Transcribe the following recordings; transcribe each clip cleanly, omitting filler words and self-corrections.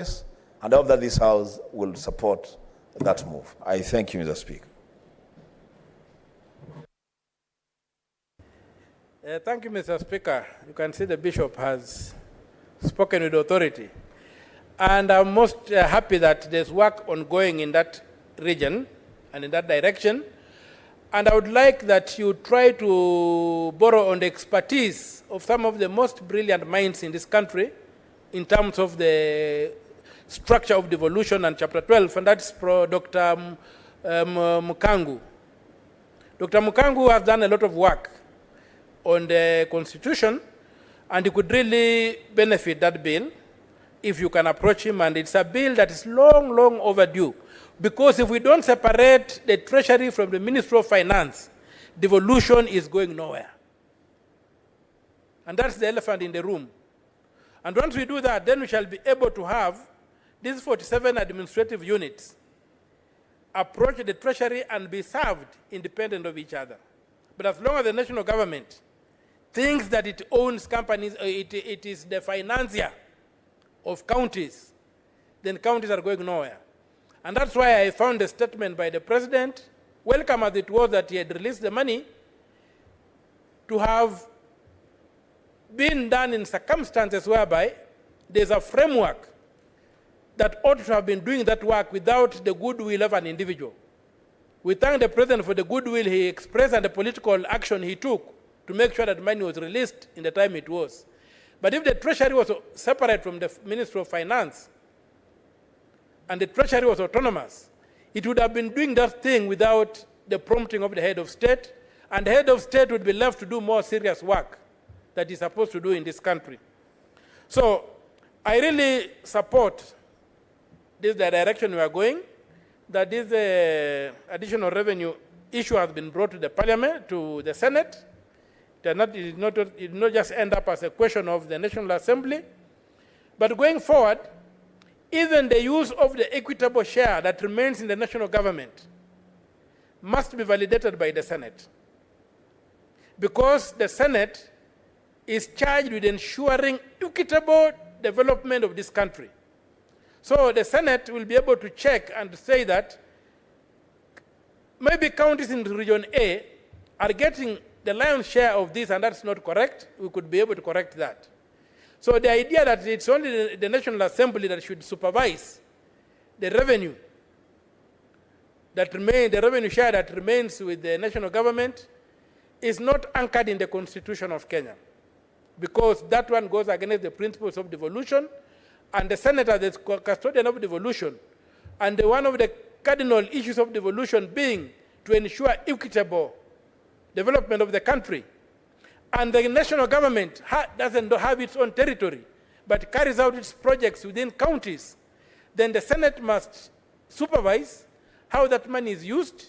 and I hope that this House will support that move. I thank you, Mr. Speaker. Thank you, Mr. Speaker. You can see the Bishop has spoken with authority. And I'm most happy that there's work ongoing in that region and in that direction. And I would like that you try to borrow on the expertise of some of the most brilliant minds in this country in terms of the structure of devolution and Chapter 12, and that's Dr. Mukangu. Dr. Mukangu has done a lot of work on the Constitution, and he could really benefit that bill if you can approach him, and it's a bill that is long, long overdue. Because if we don't separate the Treasury from the Ministry of Finance, devolution is going nowhere. And that's the elephant in the room. And once we do that, then we shall be able to have these 47 administrative units approach the Treasury and be served independent of each other. But as long as the national government thinks that it owns companies, it is the financier of counties, then counties are going nowhere. And that's why I found a statement by the President, welcome as it was that he had released the money, to have been done in circumstances whereby there's a framework that ought to have been doing that work without the goodwill of an individual. We thank the President for the goodwill he expressed and the political action he took to make sure that money was released in the time it was. But if the Treasury was separate from the Ministry of Finance, and the Treasury was autonomous, it would have been doing that thing without the prompting of the head of state, and the head of state would be left to do more serious work that he's supposed to do in this country. So I really support this the direction we are going, that this additional revenue issue has been brought to the Parliament, to the Senate. It did not just end up as a question of the National Assembly, but going forward, even the use of the equitable share that remains in the national government must be validated by the Senate. Because the Senate is charged with ensuring equitable development of this country. So the Senate will be able to check and say that maybe counties in Region A are getting the lion's share of this, and that's not correct. We could be able to correct that. So the idea that it's only the National Assembly that should supervise the revenue that remains, the revenue share that remains with the national government, is not anchored in the Constitution of Kenya, because that one goes against the principles of devolution, and the Senate as the custodian of devolution, and one of the cardinal issues of devolution being to ensure equitable development of the country. And the national government doesn't have its own territory, but carries out its projects within counties, then the Senate must supervise how that money is used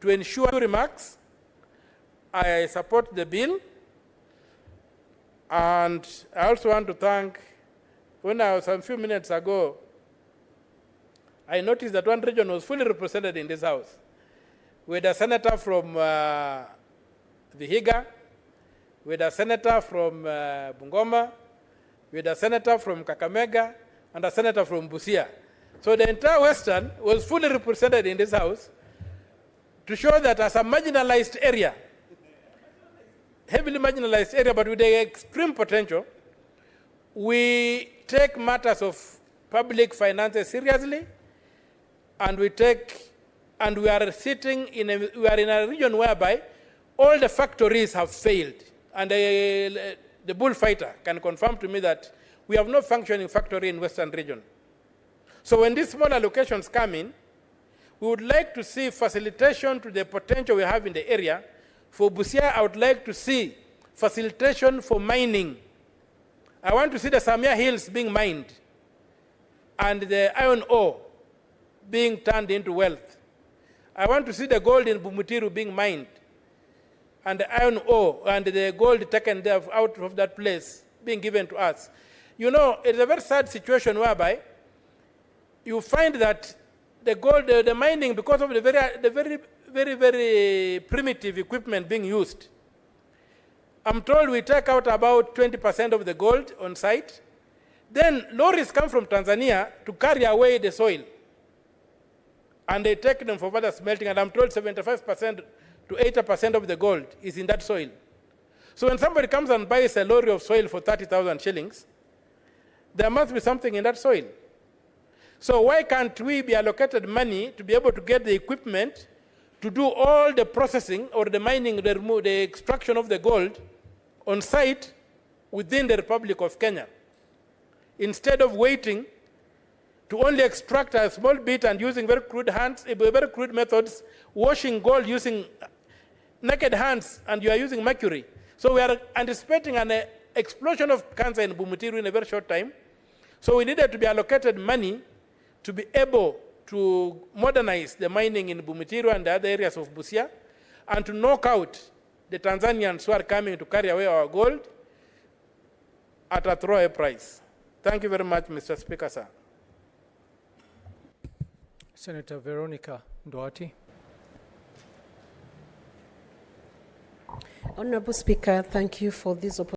to ensure remarks. I support the bill. And I also want to thank, when I was a few minutes ago, I noticed that one region was fully represented in this House, with a senator from Vihiga, with a senator from Bungoma, with a senator from Kakamega, and a senator from Busia. So the entire Western was fully represented in this House to show that as a marginalized area, heavily marginalized area, but with the extreme potential, we take matters of public finances seriously, and we are sitting in we are in a region whereby all the factories have failed. And the bullfighter can confirm to me that we have no functioning factory in Western region. So when these small allocations come in, we would like to see facilitation to the potential we have in the area. For Busia, I would like to see facilitation for mining. I want to see the Samia Hills being mined and the iron ore being turned into wealth. I want to see the gold in Bumutiru being mined, and the iron ore and the gold taken there out of that place being given to us. You know, it's a very sad situation whereby you find that the gold, the mining, because of the very primitive equipment being used. I'm told we take out about 20% of the gold on site. Then lorries come from Tanzania to carry away the soil. And they take them for further smelting, and I'm told 75% to 80% of the gold is in that soil. So when somebody comes and buys a lorry of soil for 30,000 shillings, there must be something in that soil. So why can't we be allocated money to be able to get the equipment to do all the processing or the mining, the extraction of the gold on site within the Republic of Kenya, instead of waiting to only extract a small bit and using very crude methods, washing gold using naked hands, and you are using mercury. So we are anticipating an explosion of cancer in Bumutiru in a very short time. So we needed to be allocated money to be able to modernize the mining in Bumutiru and the other areas of Busia, and to knock out the Tanzanians who are coming to carry away our gold at a throwaway price. Thank you very much, Mr. Speaker, sir. Senator Veronica Nduati. Honorable Speaker, thank you for this opportunity.